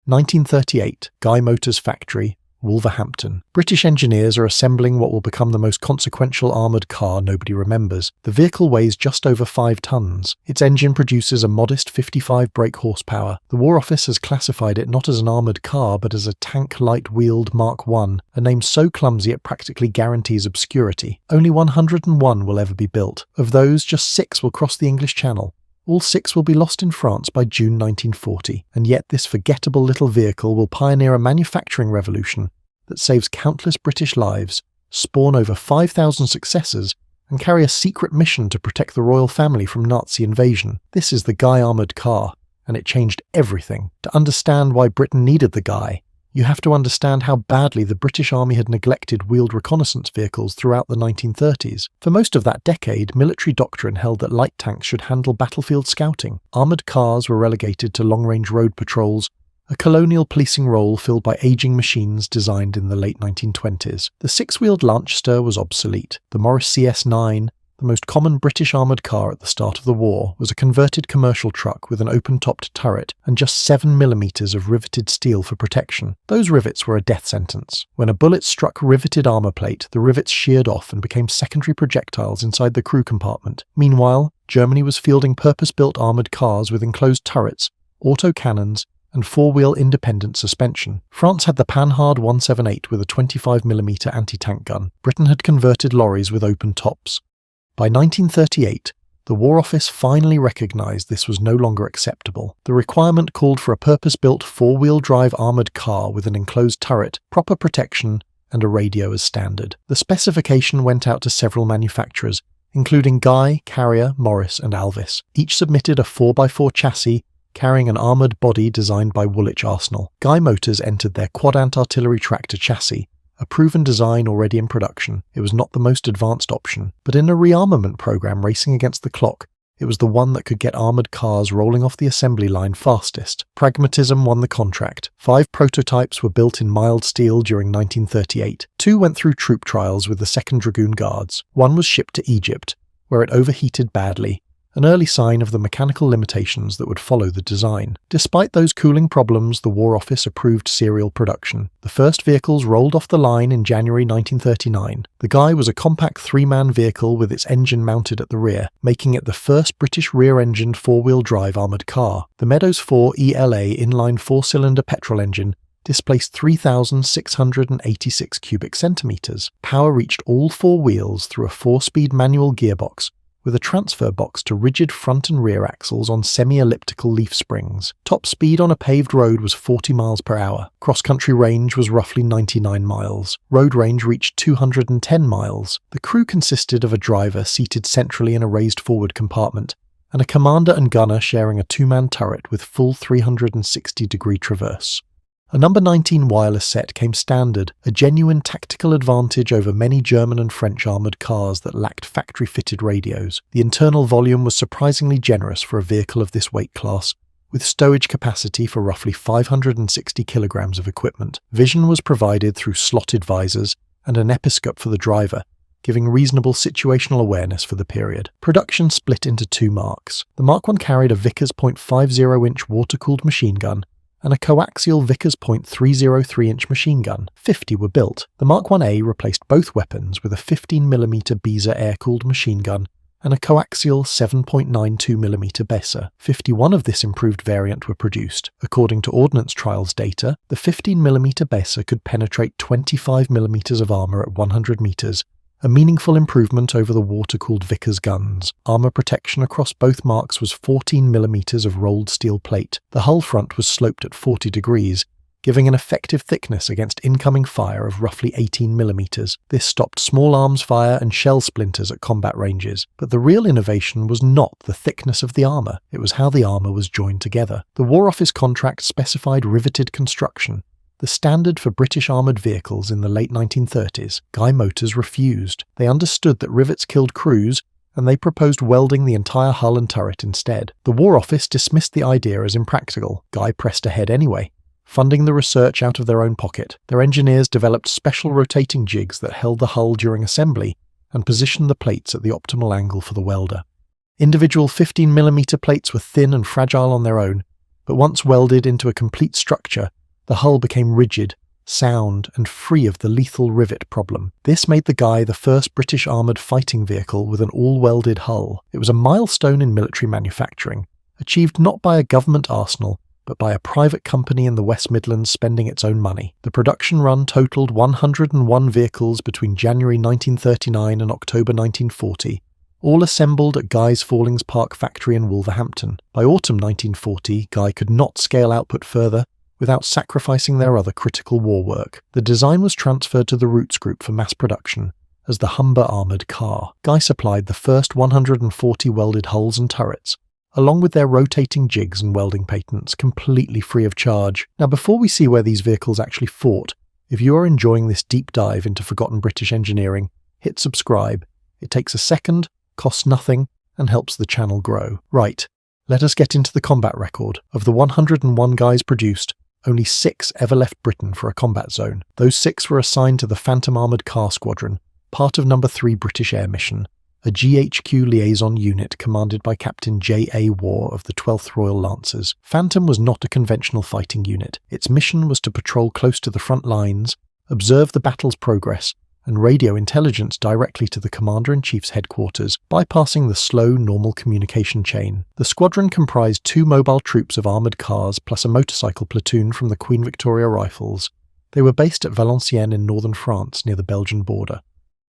1938, Guy Motors Factory, Wolverhampton. British engineers are assembling what will become the most consequential armoured car nobody remembers. The vehicle weighs just over 5 tons. Its engine produces a modest 55 brake horsepower. The War Office has classified it not as an armoured car but as a tank light-wheeled Mark I, a name so clumsy it practically guarantees obscurity. Only 101 will ever be built. Of those, just 6 will cross the English Channel. All 6 will be lost in France by June 1940, and yet this forgettable little vehicle will pioneer a manufacturing revolution that saves countless British lives, spawn over 5,000 successors, and carry a secret mission to protect the royal family from Nazi invasion. This is the Guy Armoured Car, and it changed everything. To understand why Britain needed the Guy, you have to understand how badly the British Army had neglected wheeled reconnaissance vehicles throughout the 1930s. For most of that decade, military doctrine held that light tanks should handle battlefield scouting. Armoured cars were relegated to long-range road patrols, a colonial policing role filled by aging machines designed in the late 1920s. The 6-wheeled Lanchester was obsolete. The Morris CS9, the most common British armoured car at the start of the war, was a converted commercial truck with an open-topped turret and just 7mm of riveted steel for protection. Those rivets were a death sentence. When a bullet struck riveted armour plate, the rivets sheared off and became secondary projectiles inside the crew compartment. Meanwhile, Germany was fielding purpose-built armoured cars with enclosed turrets, autocannons, and 4-wheel independent suspension. France had the Panhard 178 with a 25mm anti-tank gun. Britain had converted lorries with open tops. By 1938, the War Office finally recognised this was no longer acceptable. The requirement called for a purpose-built 4-wheel drive armoured car with an enclosed turret, proper protection, and a radio as standard. The specification went out to several manufacturers, including Guy, Carrier, Morris, and Alvis. Each submitted a 4x4 chassis carrying an armoured body designed by Woolwich Arsenal. Guy Motors entered their Quadrant artillery tractor chassis, a proven design already in production. It was not the most advanced option, but in a rearmament program racing against the clock, it was the one that could get armoured cars rolling off the assembly line fastest. Pragmatism won the contract. 5 prototypes were built in mild steel during 1938. 2 went through troop trials with the 2nd Dragoon Guards. 1 was shipped to Egypt, where it overheated badly, an early sign of the mechanical limitations that would follow the design. Despite those cooling problems, the War Office approved serial production. The first vehicles rolled off the line in January 1939. The Guy was a compact 3-man vehicle with its engine mounted at the rear, making it the first British rear-engined 4-wheel drive armoured car. The Meadows 4 ELA inline 4-cylinder petrol engine displaced 3,686 cubic centimetres. Power reached all 4 wheels through a 4-speed manual gearbox, with a transfer box to rigid front and rear axles on semi-elliptical leaf springs. Top speed on a paved road was 40 miles per hour. Cross-country range was roughly 99 miles. Road range reached 210 miles. The crew consisted of a driver seated centrally in a raised forward compartment, and a commander and gunner sharing a 2-man turret with full 360-degree traverse. A number 19 wireless set came standard, a genuine tactical advantage over many German and French armoured cars that lacked factory-fitted radios. The internal volume was surprisingly generous for a vehicle of this weight class, with stowage capacity for roughly 560 kilograms of equipment. Vision was provided through slotted visors and an episcope for the driver, giving reasonable situational awareness for the period. Production split into 2 marks. The Mark I carried a Vickers .50-inch water-cooled machine gun and a coaxial Vickers .303-inch machine gun. 50 were built. The Mark IA replaced both weapons with a 15mm Besa air-cooled machine gun and a coaxial 7.92mm Besa. 51 of this improved variant were produced. According to Ordnance Trials data, the 15mm Besa could penetrate 25mm of armour at 100 metres, a meaningful improvement over the water-cooled Vickers guns. Armour protection across both marks was 14mm of rolled steel plate. The hull front was sloped at 40 degrees, giving an effective thickness against incoming fire of roughly 18mm. This stopped small arms fire and shell splinters at combat ranges. But the real innovation was not the thickness of the armour, it was how the armour was joined together. The War Office contract specified riveted construction, the standard for British armoured vehicles in the late 1930s. Guy Motors refused. They understood that rivets killed crews, and they proposed welding the entire hull and turret instead. The War Office dismissed the idea as impractical. Guy pressed ahead anyway, funding the research out of their own pocket. Their engineers developed special rotating jigs that held the hull during assembly and positioned the plates at the optimal angle for the welder. Individual 15mm plates were thin and fragile on their own, but once welded into a complete structure, The hull became rigid, sound, and free of the lethal rivet problem. This made the Guy the first British armoured fighting vehicle with an all-welded hull. It was a milestone in military manufacturing, achieved not by a government arsenal, but by a private company in the West Midlands spending its own money. The production run totalled 101 vehicles between January 1939 and October 1940, all assembled at Guy's Fallings Park factory in Wolverhampton. By autumn 1940, Guy could not scale output further without sacrificing their other critical war work. The design was transferred to the Roots Group for mass production as the Humber Armoured Car. Guy supplied the first 140 welded hulls and turrets, along with their rotating jigs and welding patents, completely free of charge. Now, before we see where these vehicles actually fought, if you are enjoying this deep dive into forgotten British engineering, hit subscribe. It takes a second, costs nothing, and helps the channel grow. Right, let us get into the combat record. Of the 101 Guys produced, only 6 ever left Britain for a combat zone. Those 6 were assigned to the Phantom Armoured Car Squadron, part of No. 3 British Air Mission, a GHQ liaison unit commanded by Captain J.A. Waugh of the 12th Royal Lancers. Phantom was not a conventional fighting unit. Its mission was to patrol close to the front lines, observe the battle's progress, and radio intelligence directly to the Commander-in-Chief's headquarters, bypassing the slow, normal communication chain. The squadron comprised 2 mobile troops of armoured cars plus a motorcycle platoon from the Queen Victoria Rifles. They were based at Valenciennes in northern France near the Belgian border.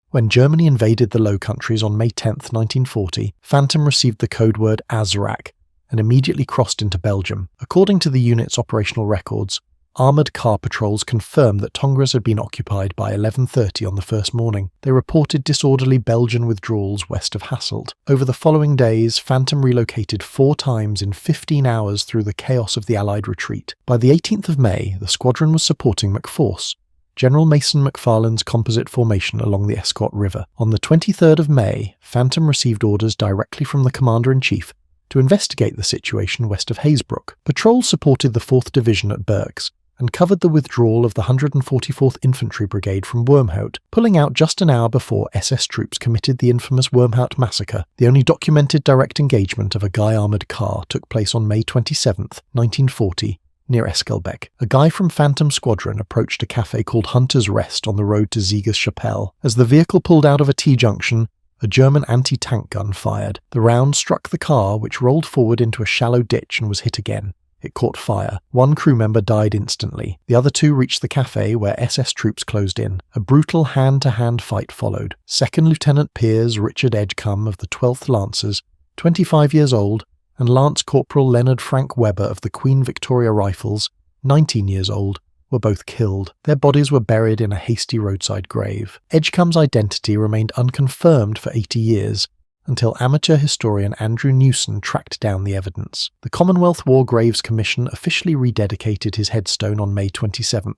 When Germany invaded the Low Countries on May 10, 1940, Phantom received the code word Azrak and immediately crossed into Belgium. According to the unit's operational records, armoured car patrols confirmed that Tongres had been occupied by 11:30 on the first morning. They reported disorderly Belgian withdrawals west of Hasselt. Over the following days, Phantom relocated 4 times in 15 hours through the chaos of the Allied retreat. By the 18th of May, the squadron was supporting McForce, General Mason McFarlane's composite formation along the Escaut River. On the 23rd of May, Phantom received orders directly from the Commander-in-Chief to investigate the situation west of Hazebrook. Patrols supported the 4th Division at Berks and covered the withdrawal of the 144th Infantry Brigade from Wormhout, pulling out just an hour before SS troops committed the infamous Wormhout massacre. The only documented direct engagement of a Guy Armoured Car took place on May 27, 1940, near Esquelbec. A guy from Phantom Squadron approached a cafe called Hunter's Rest on the road to Sieger's Chapelle. As the vehicle pulled out of a T-junction, a German anti-tank gun fired. The round struck the car, which rolled forward into a shallow ditch and was hit again. It caught fire. 1 crew member died instantly. The other 2 reached the cafe where SS troops closed in. A brutal hand-to-hand fight followed. 2nd Lieutenant Piers Richard Edgecombe of the 12th Lancers, 25 years old, and Lance Corporal Leonard Frank Webber of the Queen Victoria Rifles, 19 years old, were both killed. Their bodies were buried in a hasty roadside grave. Edgecombe's identity remained unconfirmed for 80 years, until amateur historian Andrew Newson tracked down the evidence. The Commonwealth War Graves Commission officially rededicated his headstone on May 27,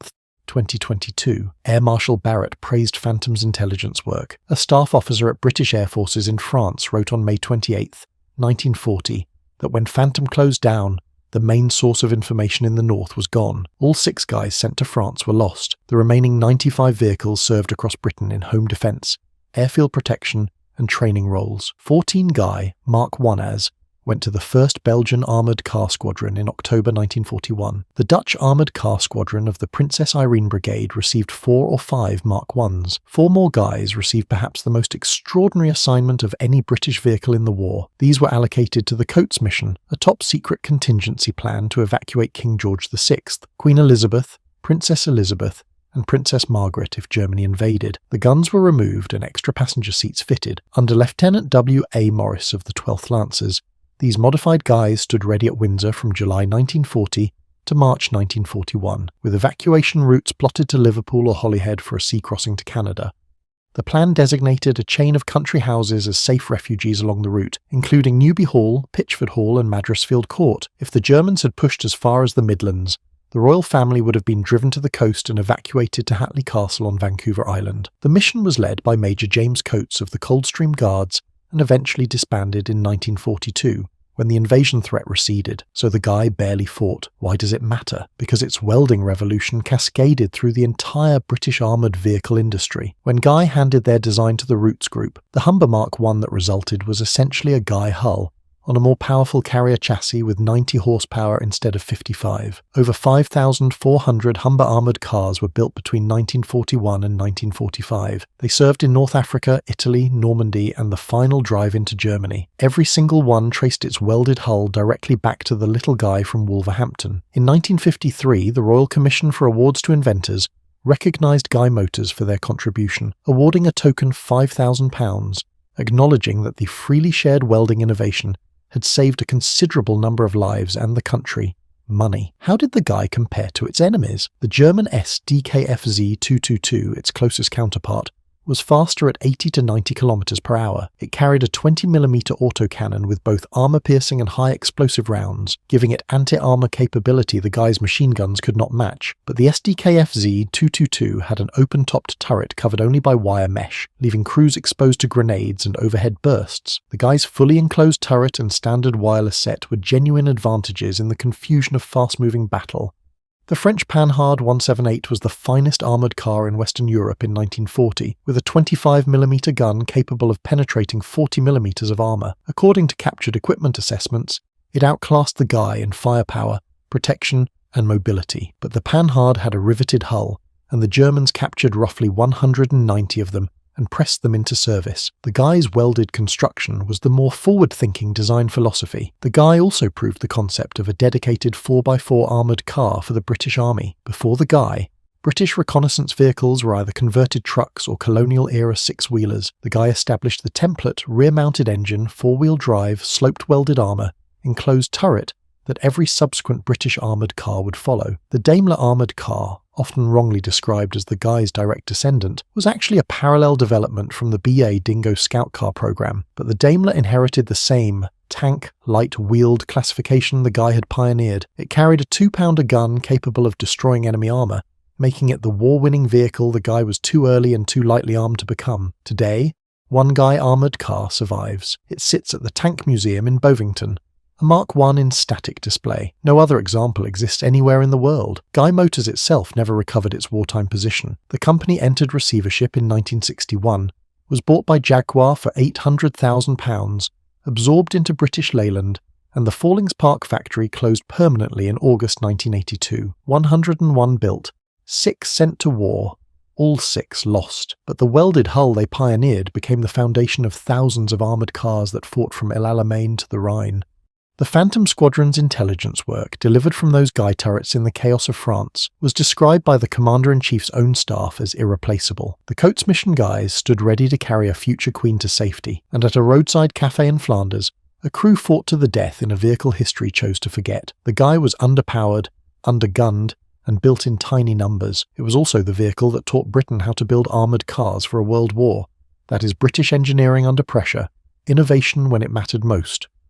2022. Air Marshal Barrett praised Phantom's intelligence work. A staff officer at British Air Forces in France wrote on May 28, 1940, that when Phantom closed down, the main source of information in the north was gone. All 6 guys sent to France were lost. The remaining 95 vehicles served across Britain in home defence, airfield protection, and training roles. 14 Guy, Mark I's, went to the 1st Belgian Armoured Car Squadron in October 1941. The Dutch Armoured Car Squadron of the Princess Irene Brigade received 4 or 5 Mark I's. 4 more Guys received perhaps the most extraordinary assignment of any British vehicle in the war. These were allocated to the Coates mission, a top-secret contingency plan to evacuate King George VI, Queen Elizabeth, Princess Elizabeth, and Princess Margaret if Germany invaded. The guns were removed and extra passenger seats fitted. Under Lieutenant W. A. Morris of the 12th Lancers, these modified Guys stood ready at Windsor from July 1940 to March 1941, with evacuation routes plotted to Liverpool or Holyhead for a sea crossing to Canada. The plan designated a chain of country houses as safe refuges along the route, including Newby Hall, Pitchford Hall and Madresfield Court. If the Germans had pushed as far as the Midlands, the royal family would have been driven to the coast and evacuated to Hatley Castle on Vancouver Island. The mission was led by Major James Coates of the Coldstream Guards and eventually disbanded in 1942, when the invasion threat receded, so the Guy barely fought. Why does it matter? Because its welding revolution cascaded through the entire British armoured vehicle industry. When Guy handed their design to the Roots Group, the Humber Mark I that resulted was essentially a Guy hull, on a more powerful carrier chassis with 90 horsepower instead of 55. Over 5,400 Humber Armoured Cars were built between 1941 and 1945. They served in North Africa, Italy, Normandy, and the final drive into Germany. Every single one traced its welded hull directly back to the little guy from Wolverhampton. In 1953, the Royal Commission for Awards to Inventors recognised Guy Motors for their contribution, awarding a token £5,000, acknowledging that the freely shared welding innovation had saved a considerable number of lives and the country money. How did the Guy compare to its enemies? The German SDKFZ 222, its closest counterpart, was faster at 80 to 90 km per hour. It carried a 20mm autocannon with both armor-piercing and high-explosive rounds, giving it anti-armor capability the Guy's machine guns could not match. But the SDKFZ 222 had an open-topped turret covered only by wire mesh, leaving crews exposed to grenades and overhead bursts. The Guy's fully enclosed turret and standard wireless set were genuine advantages in the confusion of fast-moving battle. The French Panhard 178 was the finest armoured car in Western Europe in 1940, with a 25mm gun capable of penetrating 40mm of armour. According to captured equipment assessments, it outclassed the Guy in firepower, protection, and mobility. But the Panhard had a riveted hull, and the Germans captured roughly 190 of them and pressed them into service. The Guy's welded construction was the more forward-thinking design philosophy. The Guy also proved the concept of a dedicated 4x4 armoured car for the British Army. Before the Guy, British reconnaissance vehicles were either converted trucks or colonial-era six-wheelers. The Guy established the template, rear-mounted engine, four-wheel drive, sloped welded armour, enclosed turret that every subsequent British armoured car would follow. The Daimler armoured car, often wrongly described as the Guy's direct descendant, was actually a parallel development from the BA Dingo Scout car program, but the Daimler inherited the same tank, light wheeled classification the Guy had pioneered. It carried a 2-pounder gun capable of destroying enemy armour, making it the war-winning vehicle the Guy was too early and too lightly armed to become. Today, one Guy Armoured Car survives. It sits at the Tank Museum in Bovington, a Mark I in static display. No other example exists anywhere in the world. Guy Motors itself never recovered its wartime position. The company entered receivership in 1961, was bought by Jaguar for £800,000, absorbed into British Leyland, and the Fallings Park factory closed permanently in August 1982. 101 built, 6 sent to war, all 6 lost. But the welded hull they pioneered became the foundation of thousands of armoured cars that fought from El Alamein to the Rhine. The Phantom Squadron's intelligence work, delivered from those Guy turrets in the chaos of France, was described by the Commander-in-Chief's own staff as irreplaceable. The Coates Mission Guys stood ready to carry a future queen to safety, and at a roadside cafe in Flanders, a crew fought to the death in a vehicle history chose to forget. The Guy was underpowered, undergunned, and built in tiny numbers. It was also the vehicle that taught Britain how to build armoured cars for a world war. That is British engineering under pressure, innovation when it mattered most.